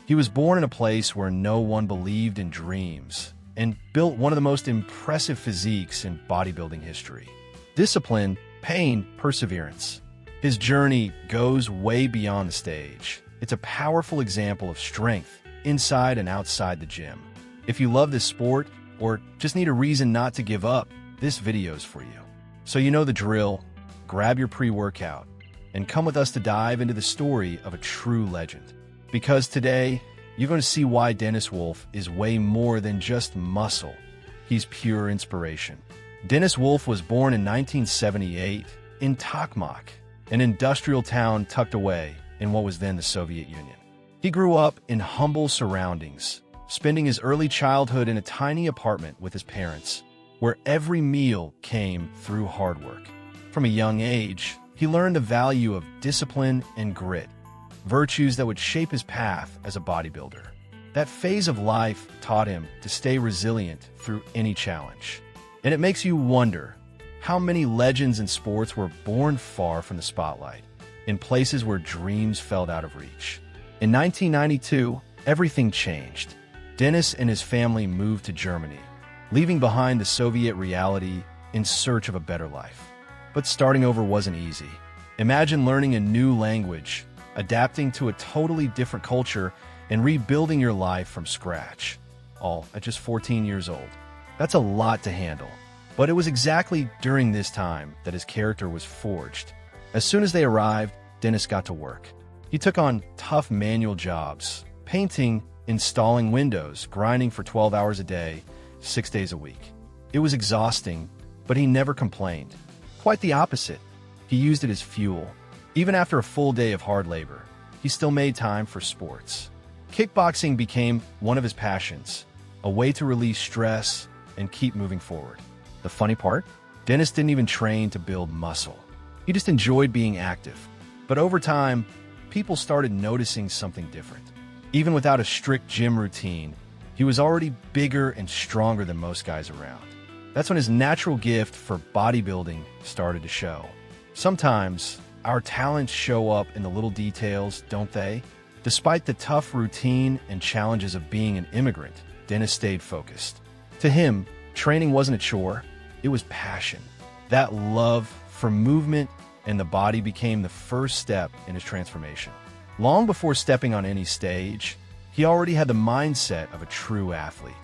He was born in a place where no one believed in dreams and built one of the most impressive physiques in bodybuilding history. Discipline, pain, perseverance. His journey goes way beyond the stage. It's a powerful example of strength inside and outside the gym. If you love this sport or just need a reason not to give up, this video's for you. So you know the drill. Grab your pre-workout and come with us to dive into the story of a true legend. Because today, you're going to see why Dennis Wolf is way more than just muscle. He's pure inspiration. Dennis Wolf was born in 1978 in Tokmak, an industrial town tucked away in what was then the Soviet Union. He grew up in humble surroundings, spending his early childhood in a tiny apartment with his parents, where every meal came through hard work. From a young age, he learned the value of discipline and grit, virtues that would shape his path as a bodybuilder. That phase of life taught him to stay resilient through any challenge. And it makes you wonder how many legends in sports were born far from the spotlight, in places where dreams fell out of reach. In 1992, everything changed. Dennis and his family moved to Germany, leaving behind the Soviet reality in search of a better life. But starting over wasn't easy. Imagine learning a new language, adapting to a totally different culture, and rebuilding your life from scratch, all at just 14 years old. That's a lot to handle. But it was exactly during this time that his character was forged. As soon as they arrived, Dennis got to work. He took on tough manual jobs, painting, installing windows, grinding for 12 hours a day, 6 days a week. It was exhausting, but he never complained. Quite the opposite. He used it as fuel. Even after a full day of hard labor, he still made time for sports. Kickboxing became one of his passions, a way to release stress and keep moving forward. The funny part? Dennis didn't even train to build muscle. He just enjoyed being active. But over time, people started noticing something different. Even without a strict gym routine, he was already bigger and stronger than most guys around. That's when his natural gift for bodybuilding started to show. Sometimes, our talents show up in the little details, don't they? Despite the tough routine and challenges of being an immigrant, Dennis stayed focused. To him, training wasn't a chore, it was passion. That love for movement and the body became the first step in his transformation. Long before stepping on any stage, he already had the mindset of a true athlete.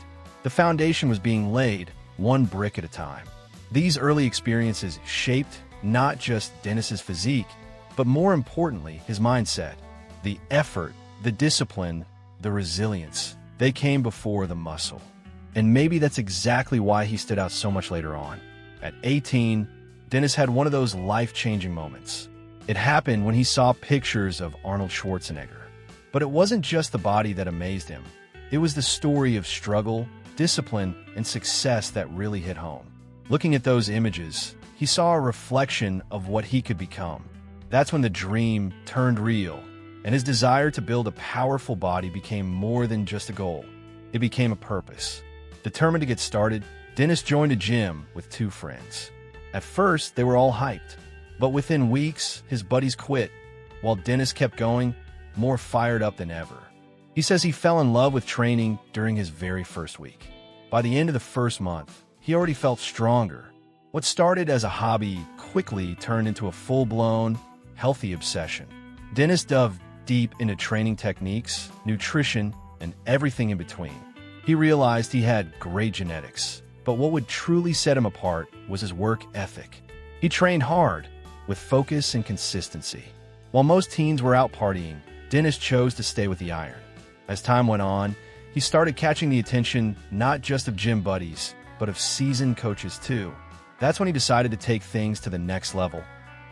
The foundation was being laid, one brick at a time. These early experiences shaped not just Dennis's physique, but more importantly, his mindset. The effort, the discipline, the resilience, they came before the muscle. And maybe that's exactly why he stood out so much later on. At 18, Dennis had one of those life-changing moments. It happened when he saw pictures of Arnold Schwarzenegger. But it wasn't just the body that amazed him. It was the story of struggle, discipline, and success that really hit home. Looking at those images, he saw a reflection of what he could become. That's when the dream turned real, and his desire to build a powerful body became more than just a goal. It became a purpose. Determined to get started, Dennis joined a gym with 2 friends. At first, they were all hyped, but within weeks, his buddies quit, while Dennis kept going, more fired up than ever. He says he fell in love with training during his very first week. By the end of the first month, he already felt stronger. What started as a hobby quickly turned into a full-blown, healthy obsession. Dennis dove deep into training techniques, nutrition, and everything in between. He realized he had great genetics, but what would truly set him apart was his work ethic. He trained hard, with focus and consistency. While most teens were out partying, Dennis chose to stay with the iron. As time went on, he started catching the attention not just of gym buddies, but of seasoned coaches too. That's when he decided to take things to the next level.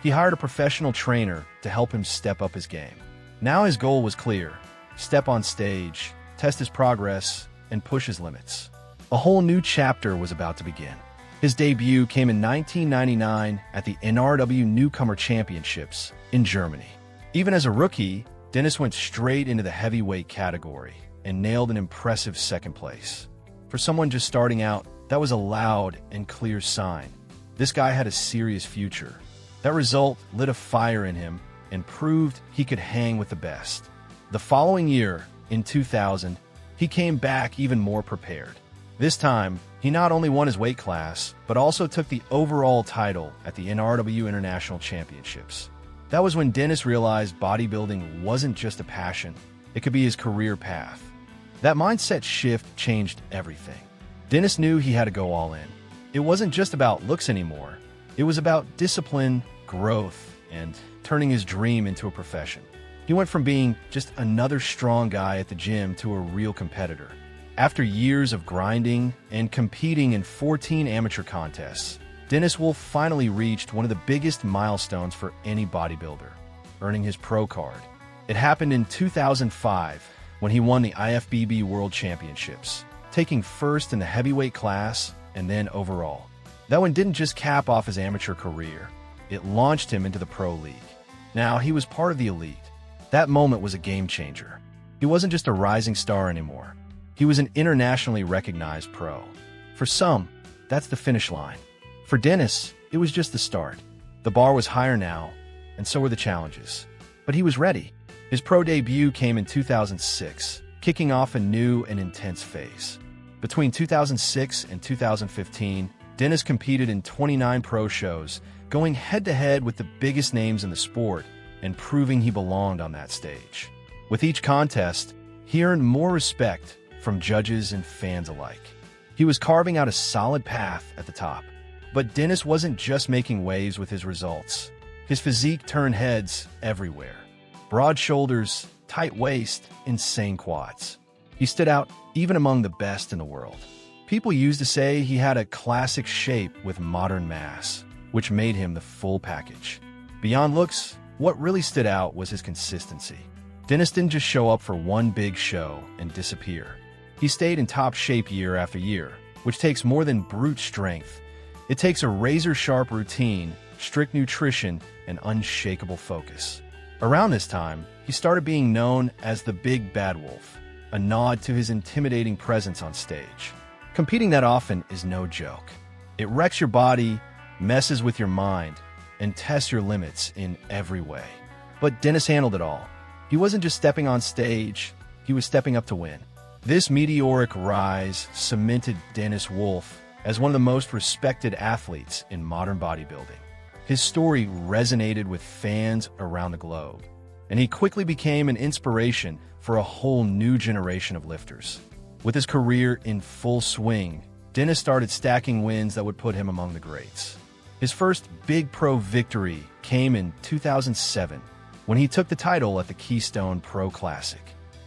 He hired a professional trainer to help him step up his game. Now his goal was clear: step on stage, test his progress, and push his limits. A whole new chapter was about to begin. His debut came in 1999 at the NRW Newcomer Championships in Germany. Even as a rookie, Dennis went straight into the heavyweight category and nailed an impressive second place. For someone just starting out, that was a loud and clear sign. This guy had a serious future. That result lit a fire in him and proved he could hang with the best. The following year, in 2000, he came back even more prepared. This time, he not only won his weight class, but also took the overall title at the NRW International Championships. That was when Dennis realized bodybuilding wasn't just a passion, it could be his career path. That mindset shift changed everything. Dennis knew he had to go all in. It wasn't just about looks anymore. It was about discipline, growth, and turning his dream into a profession. He went from being just another strong guy at the gym to a real competitor. After years of grinding and competing in 14 amateur contests, Dennis Wolf finally reached one of the biggest milestones for any bodybuilder, earning his pro card. It happened in 2005 when he won the IFBB World Championships, taking first in the heavyweight class and then overall. That one didn't just cap off his amateur career, it launched him into the pro league. Now he was part of the elite. That moment was a game changer. He wasn't just a rising star anymore. He was an internationally recognized pro. For some, that's the finish line. For Dennis, it was just the start. The bar was higher now, and so were the challenges. But he was ready. His pro debut came in 2006, kicking off a new and intense phase. Between 2006 and 2015, Dennis competed in 29 pro shows, going head-to-head with the biggest names in the sport and proving he belonged on that stage. With each contest, he earned more respect from judges and fans alike. He was carving out a solid path at the top. But Dennis wasn't just making waves with his results. His physique turned heads everywhere. Broad shoulders, tight waist, insane quads. He stood out even among the best in the world. People used to say he had a classic shape with modern mass, which made him the full package. Beyond looks, what really stood out was his consistency. Dennis didn't just show up for one big show and disappear. He stayed in top shape year after year, which takes more than brute strength. It takes a razor-sharp routine, strict nutrition, and unshakable focus. Around this time, he started being known as the Big Bad Wolf, a nod to his intimidating presence on stage. Competing that often is no joke. It wrecks your body, messes with your mind, and tests your limits in every way. But Dennis handled it all. He wasn't just stepping on stage, he was stepping up to win. This meteoric rise cemented Dennis Wolf as one of the most respected athletes in modern bodybuilding. His story resonated with fans around the globe, and he quickly became an inspiration for a whole new generation of lifters. With his career in full swing, Dennis started stacking wins that would put him among the greats. His first big pro victory came in 2007 when he took the title at the Keystone Pro Classic.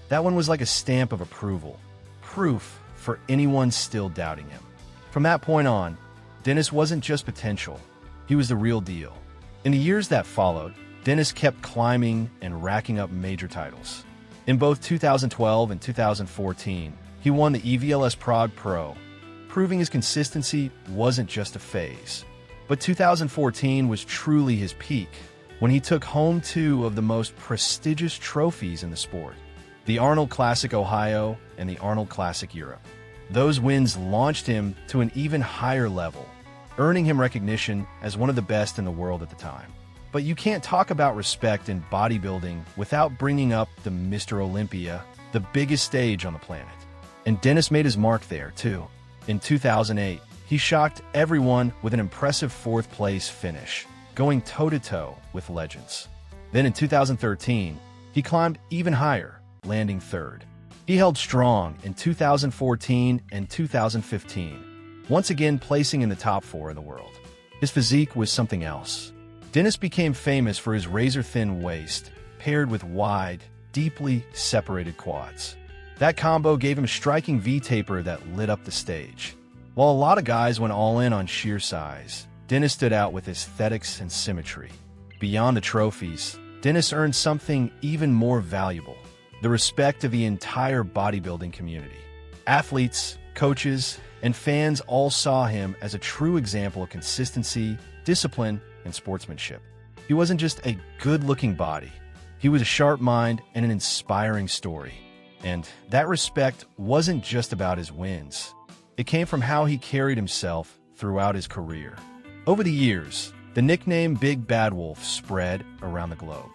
That one was like a stamp of approval, proof for anyone still doubting him. From that point on, Dennis wasn't just potential, he was the real deal. In the years that followed, Dennis kept climbing and racking up major titles. In both 2012 and 2014, he won the EVLS Prague Pro, proving his consistency wasn't just a phase. But 2014 was truly his peak, when he took home two of the most prestigious trophies in the sport, the Arnold Classic Ohio and the Arnold Classic Europe. Those wins launched him to an even higher level, earning him recognition as one of the best in the world at the time. But you can't talk about respect in bodybuilding without bringing up the Mr. Olympia, the biggest stage on the planet. And Dennis made his mark there, too. In 2008, he shocked everyone with an impressive fourth-place finish, going toe-to-toe with legends. Then in 2013, he climbed even higher, landing third. He held strong in 2014 and 2015, once again placing in the top 4 in the world. His physique was something else. Dennis became famous for his razor-thin waist, paired with wide, deeply separated quads. That combo gave him striking V-taper that lit up the stage. While a lot of guys went all in on sheer size, Dennis stood out with aesthetics and symmetry. Beyond the trophies, Dennis earned something even more valuable: the respect of the entire bodybuilding community. Athletes, coaches, and fans all saw him as a true example of consistency, discipline, and sportsmanship. He wasn't just a good-looking body. He was a sharp mind and an inspiring story. And that respect wasn't just about his wins. It came from how he carried himself throughout his career. Over the years, the nickname Big Bad Wolf spread around the globe.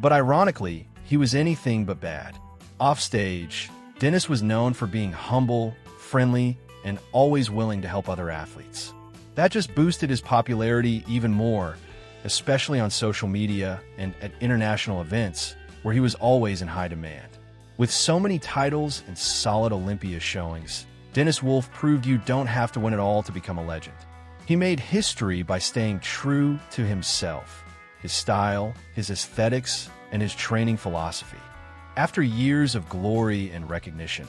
But ironically, he was anything but bad. Offstage, Dennis was known for being humble, friendly, and always willing to help other athletes. That just boosted his popularity even more, especially on social media and at international events, where he was always in high demand. With so many titles and solid Olympia showings, Dennis Wolf proved you don't have to win it all to become a legend. He made history by staying true to himself, his style, his aesthetics, and his training philosophy. After years of glory and recognition,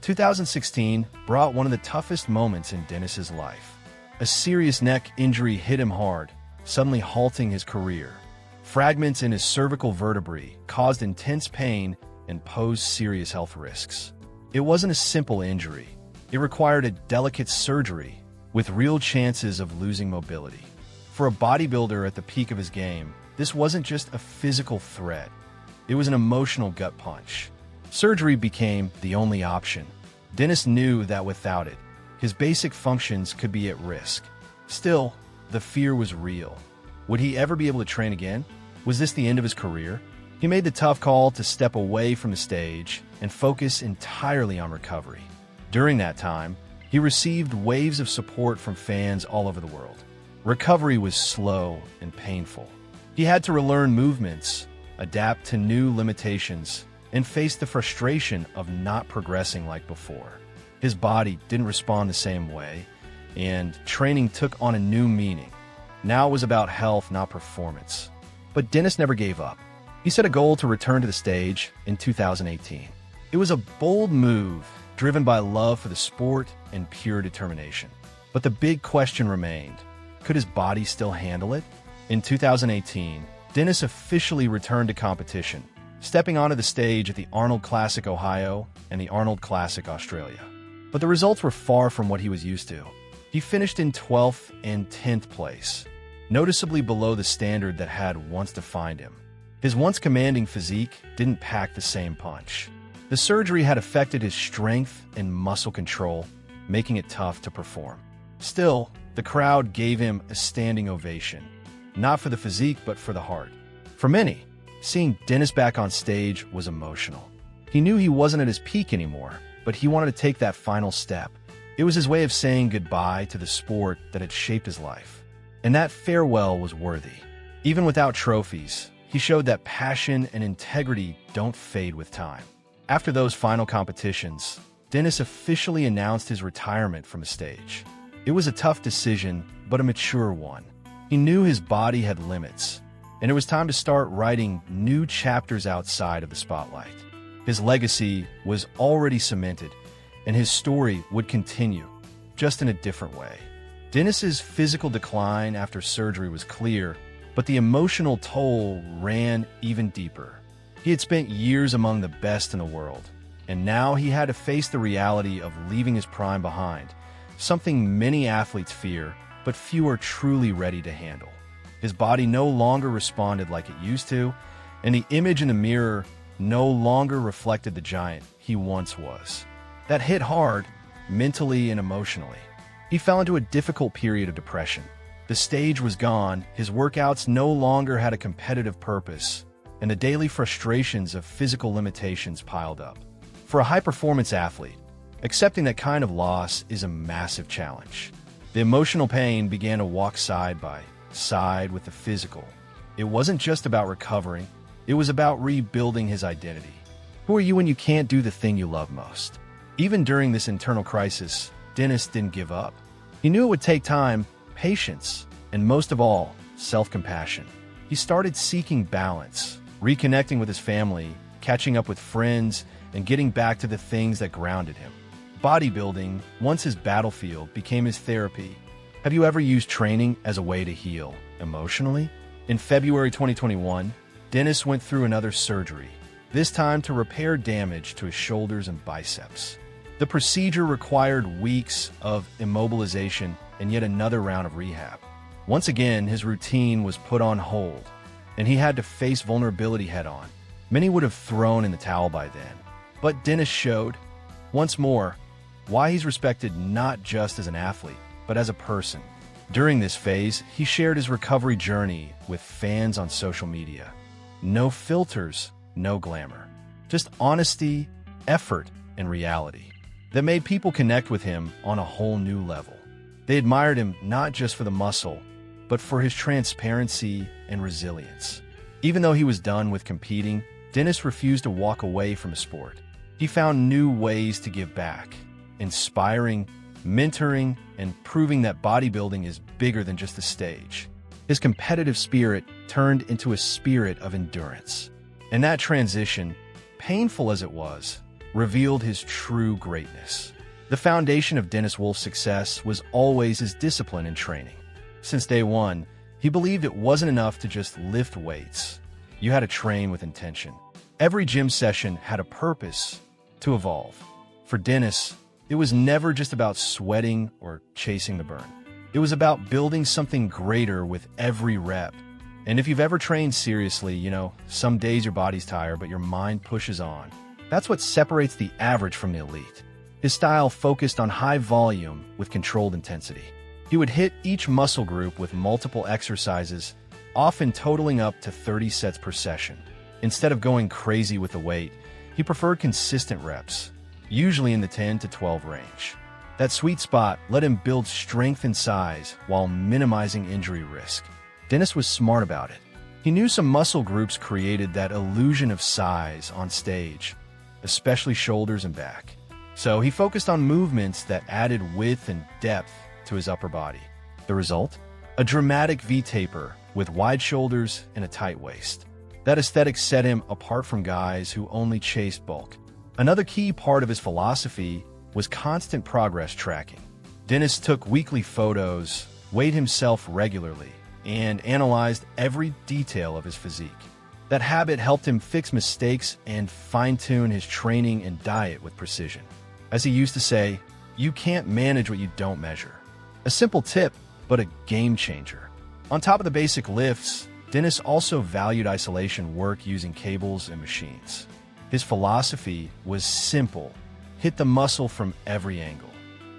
2016 brought one of the toughest moments in Dennis's life. A serious neck injury hit him hard, suddenly halting his career. Fragments in his cervical vertebrae caused intense pain and posed serious health risks. It wasn't a simple injury. It required a delicate surgery with real chances of losing mobility. For a bodybuilder at the peak of his game, this wasn't just a physical threat. It was an emotional gut punch. Surgery became the only option. Dennis knew that without it, his basic functions could be at risk. Still, the fear was real. Would he ever be able to train again? Was this the end of his career? He made the tough call to step away from the stage and focus entirely on recovery. During that time, he received waves of support from fans all over the world. Recovery was slow and painful. He had to relearn movements, adapt to new limitations, and face the frustration of not progressing like before. His body didn't respond the same way, and training took on a new meaning. Now it was about health, not performance. But Dennis never gave up. He set a goal to return to the stage in 2018. It was a bold move, driven by love for the sport and pure determination. But the big question remained: could his body still handle it? In 2018, Dennis officially returned to competition, stepping onto the stage at the Arnold Classic Ohio and the Arnold Classic Australia. But the results were far from what he was used to. He finished in 12th and 10th place, noticeably below the standard that had once defined him. His once commanding physique didn't pack the same punch. The surgery had affected his strength and muscle control, making it tough to perform. Still, the crowd gave him a standing ovation, not for the physique but for the heart. For many, seeing Dennis back on stage was emotional. He knew he wasn't at his peak anymore, but he wanted to take that final step. It was his way of saying goodbye to the sport that had shaped his life. And that farewell was worthy. Even without trophies, he showed that passion and integrity don't fade with time. After those final competitions, Dennis officially announced his retirement from the stage. It was a tough decision, but a mature one. He knew his body had limits, and it was time to start writing new chapters outside of the spotlight. His legacy was already cemented, and his story would continue, just in a different way. Dennis's physical decline after surgery was clear, but the emotional toll ran even deeper. He had spent years among the best in the world, and now he had to face the reality of leaving his prime behind, something many athletes fear, but few are truly ready to handle. His body no longer responded like it used to, and the image in the mirror no longer reflected the giant he once was. That hit hard, mentally and emotionally. He fell into a difficult period of depression. The stage was gone, his workouts no longer had a competitive purpose, and the daily frustrations of physical limitations piled up. For a high-performance athlete, accepting that kind of loss is a massive challenge. The emotional pain began to walk side by side with the physical. It wasn't just about recovering, it was about rebuilding his identity. Who are you when you can't do the thing you love most? Even during this internal crisis, Dennis didn't give up. He knew it would take time, patience, and most of all, self-compassion. He started seeking balance, reconnecting with his family, catching up with friends, and getting back to the things that grounded him. Bodybuilding, once his battlefield, became his therapy. Have you ever used training as a way to heal emotionally? In February 2021, Dennis went through another surgery, this time to repair damage to his shoulders and biceps. The procedure required weeks of immobilization and yet another round of rehab. Once again, his routine was put on hold, and he had to face vulnerability head-on. Many would have thrown in the towel by then. But Dennis showed, once more, why he's respected not just as an athlete, but as a person. During this phase, he shared his recovery journey with fans on social media. No filters, no glamour. Just honesty effort, and reality that made people connect with him on a whole new level. They admired him not just for the muscle, but for his transparency and resilience. Even though he was done with competing, Dennis refused to walk away from the sport. He found new ways to give back, inspiring, mentoring, and proving that bodybuilding is bigger than just the stage. His competitive spirit turned into a spirit of endurance. And that transition, painful as it was, revealed his true greatness. The foundation of Dennis Wolf's success was always his discipline and training. Since day one, he believed it wasn't enough to just lift weights. You had to train with intention. Every gym session had a purpose to evolve. For Dennis, it was never just about sweating or chasing the burn. It was about building something greater with every rep. And if you've ever trained seriously, some days your body's tired, but your mind pushes on. That's what separates the average from the elite. His style focused on high volume with controlled intensity. He would hit each muscle group with multiple exercises, often totaling up to 30 sets per session. Instead of going crazy with the weight, he preferred consistent reps, usually in the 10 to 12 range. That sweet spot let him build strength and size while minimizing injury risk. Dennis was smart about it. He knew some muscle groups created that illusion of size on stage, especially shoulders and back. So he focused on movements that added width and depth to his upper body. The result? A dramatic V-taper with wide shoulders and a tight waist. That aesthetic set him apart from guys who only chased bulk. Another key part of his philosophy was constant progress tracking. Dennis took weekly photos, weighed himself regularly, and analyzed every detail of his physique. That habit helped him fix mistakes and fine-tune his training and diet with precision. As he used to say, you can't manage what you don't measure. A simple tip, but a game changer. On top of the basic lifts, Dennis also valued isolation work using cables and machines. His philosophy was simple: hit the muscle from every angle.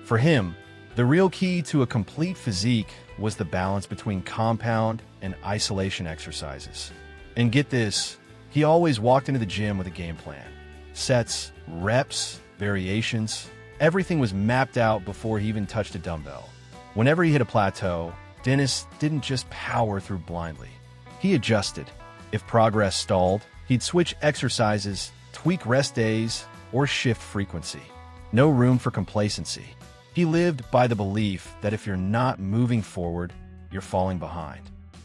For him, the real key to a complete physique was the balance between compound and isolation exercises. And get this, he always walked into the gym with a game plan. Sets, reps, variations, everything was mapped out before he even touched a dumbbell. Whenever he hit a plateau, Dennis didn't just power through blindly. He adjusted. If progress stalled, he'd switch exercises, tweak rest days, or shift frequency. No room for complacency. He lived by the belief that if you're not moving forward, you're falling behind.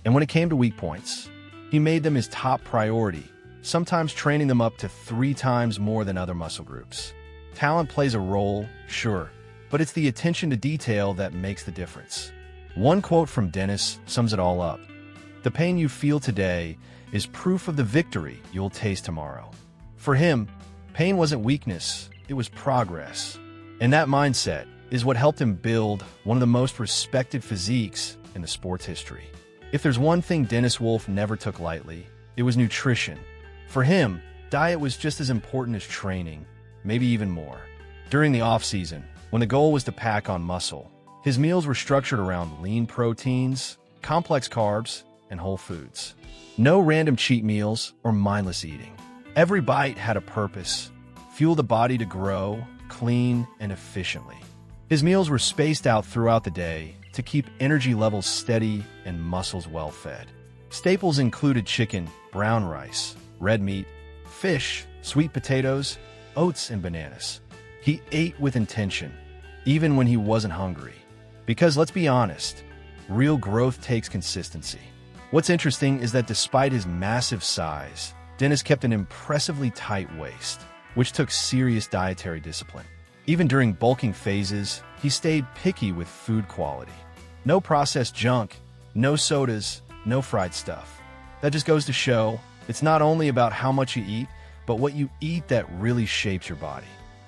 And when it came to weak points, he made them his top priority, sometimes training them up to 3 times more than other muscle groups. Talent plays a role, sure, but it's the attention to detail that makes the difference. One quote from Dennis sums it all up. The pain you feel today is proof of the victory you'll taste tomorrow. For him, pain wasn't weakness, it was progress. And that mindset is what helped him build one of the most respected physiques in the sport's history. If there's one thing Dennis Wolf never took lightly, it was nutrition. For him, diet was just as important as training, maybe even more. During the off-season, when the goal was to pack on muscle, his meals were structured around lean proteins, complex carbs, and whole foods. No random cheat meals or mindless eating. Every bite had a purpose: fuel the body to grow, clean, and efficiently. His meals were spaced out throughout the day to keep energy levels steady and muscles well fed. Staples included chicken, brown rice, red meat, fish, sweet potatoes, oats, and bananas. He ate with intention, even when he wasn't hungry. Because let's be honest, real growth takes consistency. What's interesting is that despite his massive size, Dennis kept an impressively tight waist, which took serious dietary discipline. Even during bulking phases, he stayed picky with food quality. No processed junk, no sodas, no fried stuff. That just goes to show it's not only about how much you eat, but what you eat that really shapes your body.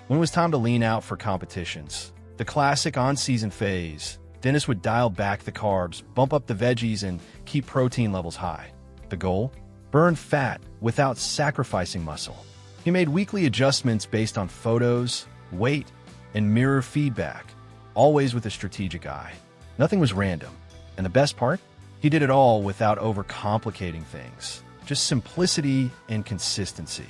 When it was time to lean out for competitions, the classic on-season phase, Dennis would dial back the carbs, bump up the veggies, and keep protein levels high. The goal? Burn fat without sacrificing muscle. He made weekly adjustments based on photos, weight, and mirror feedback, always with a strategic eye. Nothing was random. And the best part? He did it all without overcomplicating things. Just simplicity and consistency.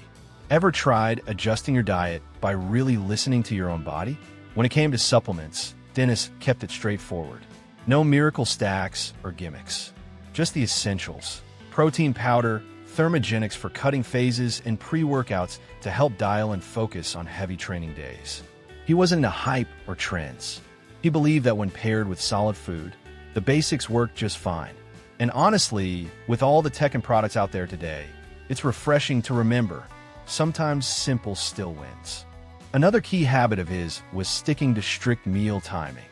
Ever tried adjusting your diet by really listening to your own body? When it came to supplements, Dennis kept it straightforward. No miracle stacks or gimmicks. Just the essentials. Protein powder, thermogenics for cutting phases, and pre-workouts to help dial and focus on heavy training days. He wasn't into hype or trends. He believed that when paired with solid food, the basics worked just fine. And honestly, with all the tech and products out there today, it's refreshing to remember, sometimes simple still wins. Another key habit of his was sticking to strict meal timing.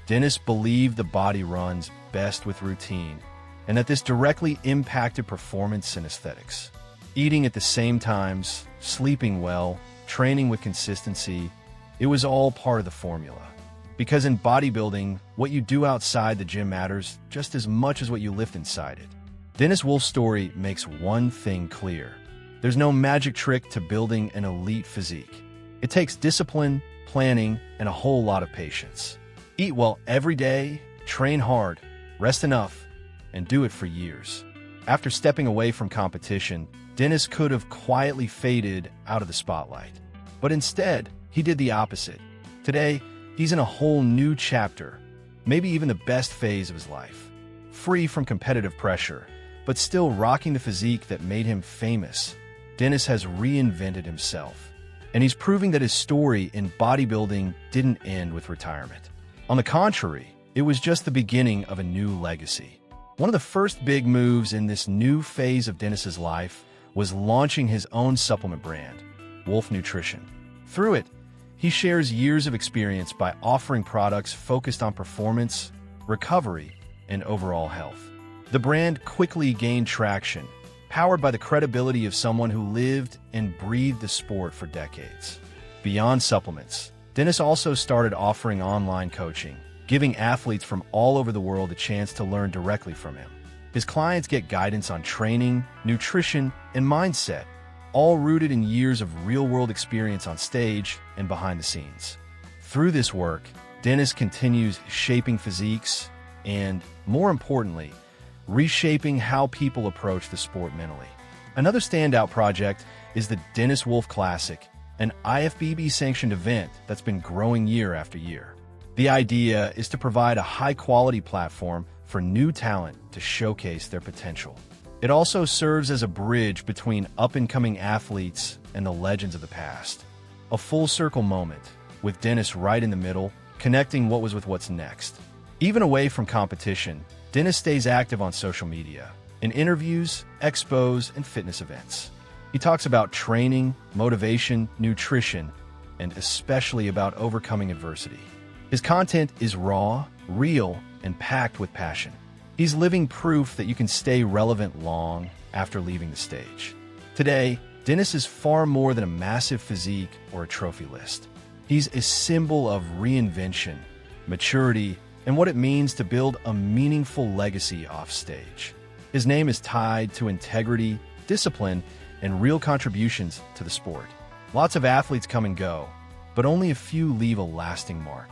Dennis believed the body runs best with routine, and that this directly impacted performance and aesthetics. Eating at the same times, sleeping well, training with consistency, it was all part of the formula. Because in bodybuilding, what you do outside the gym matters just as much as what you lift inside it. Dennis Wolf's story makes one thing clear. There's no magic trick to building an elite physique. It takes discipline, planning, and a whole lot of patience. Eat well every day, train hard, rest enough, and do it for years. After stepping away from competition, Dennis could have quietly faded out of the spotlight. But instead, he did the opposite. Today, he's in a whole new chapter, maybe even the best phase of his life. Free from competitive pressure, but still rocking the physique that made him famous, Dennis has reinvented himself. And he's proving that his story in bodybuilding didn't end with retirement. On the contrary, it was just the beginning of a new legacy. One of the first big moves in this new phase of Dennis's life was launching his own supplement brand, Wolf Nutrition. Through it, he shares years of experience by offering products focused on performance, recovery, and overall health. The brand quickly gained traction, powered by the credibility of someone who lived and breathed the sport for decades. Beyond supplements, Dennis also started offering online coaching, giving athletes from all over the world a chance to learn directly from him. His clients get guidance on training, nutrition, and mindset, all rooted in years of real-world experience on stage and behind the scenes. Through this work, Dennis continues shaping physiques and, more importantly, reshaping how people approach the sport mentally. Another standout project is the Dennis Wolf Classic, an IFBB-sanctioned event that's been growing year after year. The idea is to provide a high-quality platform for new talent to showcase their potential. It also serves as a bridge between up-and-coming athletes and the legends of the past. A full-circle moment, with Dennis right in the middle, connecting what was with what's next. Even away from competition, Dennis stays active on social media, in interviews, expos, and fitness events. He talks about training, motivation, nutrition, and especially about overcoming adversity. His content is raw, real, and packed with passion. He's living proof that you can stay relevant long after leaving the stage. Today, Dennis is far more than a massive physique or a trophy list. He's a symbol of reinvention, maturity, and what it means to build a meaningful legacy off stage. His name is tied to integrity, discipline, and real contributions to the sport. Lots of athletes come and go, but only a few leave a lasting mark.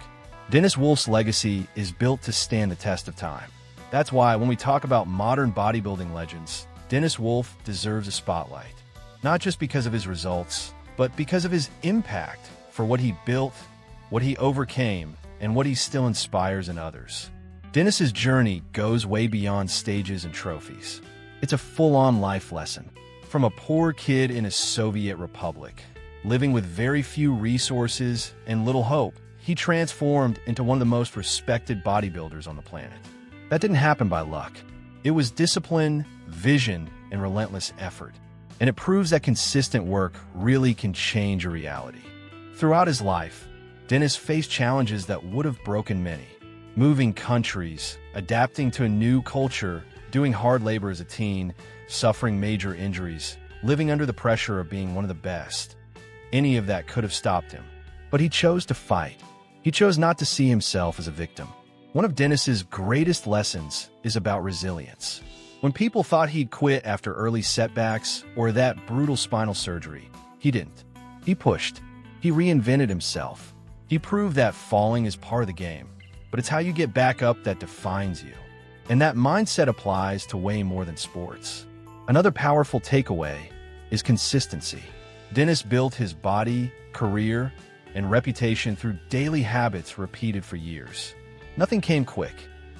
Dennis Wolf's legacy is built to stand the test of time. That's why when we talk about modern bodybuilding legends, Dennis Wolf deserves a spotlight. Not just because of his results, but because of his impact for what he built, what he overcame, and what he still inspires in others. Dennis's journey goes way beyond stages and trophies. It's a full-on life lesson. From a poor kid in a Soviet republic, living with very few resources and little hope, he transformed into one of the most respected bodybuilders on the planet. That didn't happen by luck. It was discipline, vision, and relentless effort. And it proves that consistent work really can change a reality. Throughout his life, Dennis faced challenges that would have broken many. Moving countries, adapting to a new culture, doing hard labor as a teen, suffering major injuries, living under the pressure of being one of the best. Any of that could have stopped him. But he chose to fight. He chose not to see himself as a victim. One of Dennis's greatest lessons is about resilience. When people thought he'd quit after early setbacks or that brutal spinal surgery, he didn't. He pushed. He reinvented himself. He proved that falling is part of the game, but it's how you get back up that defines you. And that mindset applies to way more than sports. Another powerful takeaway is consistency. Dennis built his body, career, and reputation through daily habits repeated for years. Nothing came quick.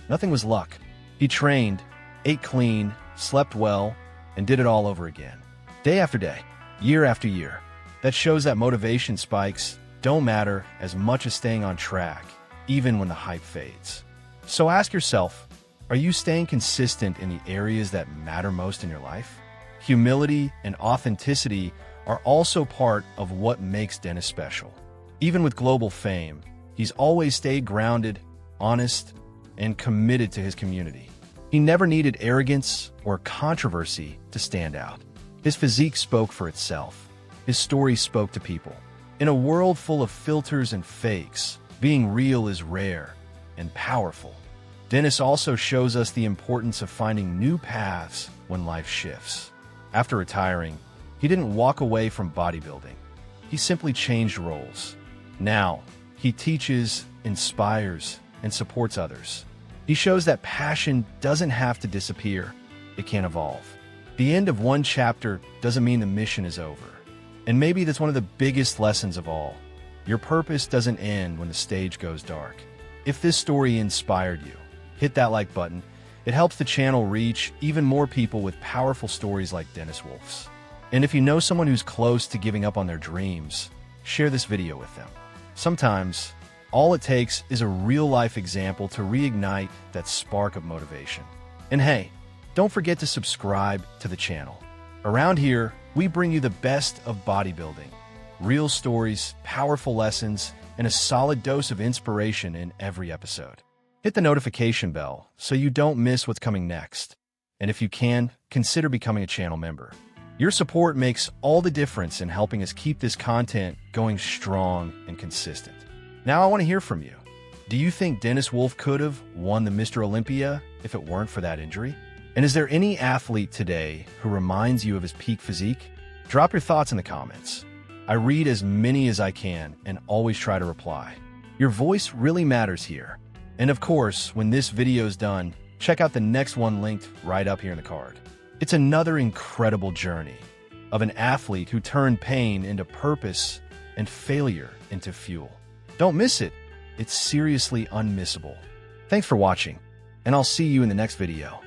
Nothing was luck. He trained, ate clean, slept well, and did it all over again. Day after day, year after year. That shows that motivation spikes don't matter as much as staying on track, even when the hype fades. So ask yourself, are you staying consistent in the areas that matter most in your life? Humility and authenticity are also part of what makes Dennis special. Even with global fame, he's always stayed grounded, honest, and committed to his community. He never needed arrogance or controversy to stand out. His physique spoke for itself. His story spoke to people. In a world full of filters and fakes, being real is rare and powerful. Dennis also shows us the importance of finding new paths when life shifts. After retiring, he didn't walk away from bodybuilding. He simply changed roles. Now, he teaches, inspires, and supports others. He shows that passion doesn't have to disappear. It can evolve. The end of one chapter doesn't mean the mission is over. And maybe that's one of the biggest lessons of all. Your purpose doesn't end when the stage goes dark. If this story inspired you, hit that like button. It helps the channel reach even more people with powerful stories like Dennis Wolf's. And if you know someone who's close to giving up on their dreams, share this video with them. Sometimes, all it takes is a real-life example to reignite that spark of motivation. And hey, don't forget to subscribe to the channel. Around here, we bring you the best of bodybuilding. Real stories, powerful lessons, and a solid dose of inspiration in every episode. Hit the notification bell so you don't miss what's coming next. And if you can, consider becoming a channel member. Your support makes all the difference in helping us keep this content going strong and consistent. Now I want to hear from you. Do you think Dennis Wolf could have won the Mr. Olympia if it weren't for that injury? And is there any athlete today who reminds you of his peak physique? Drop your thoughts in the comments. I read as many as I can and always try to reply. Your voice really matters here. And of course, when this video is done, check out the next one linked right up here in the card. It's another incredible journey of an athlete who turned pain into purpose and failure into fuel. Don't miss it. It's seriously unmissable. Thanks for watching, and I'll see you in the next video.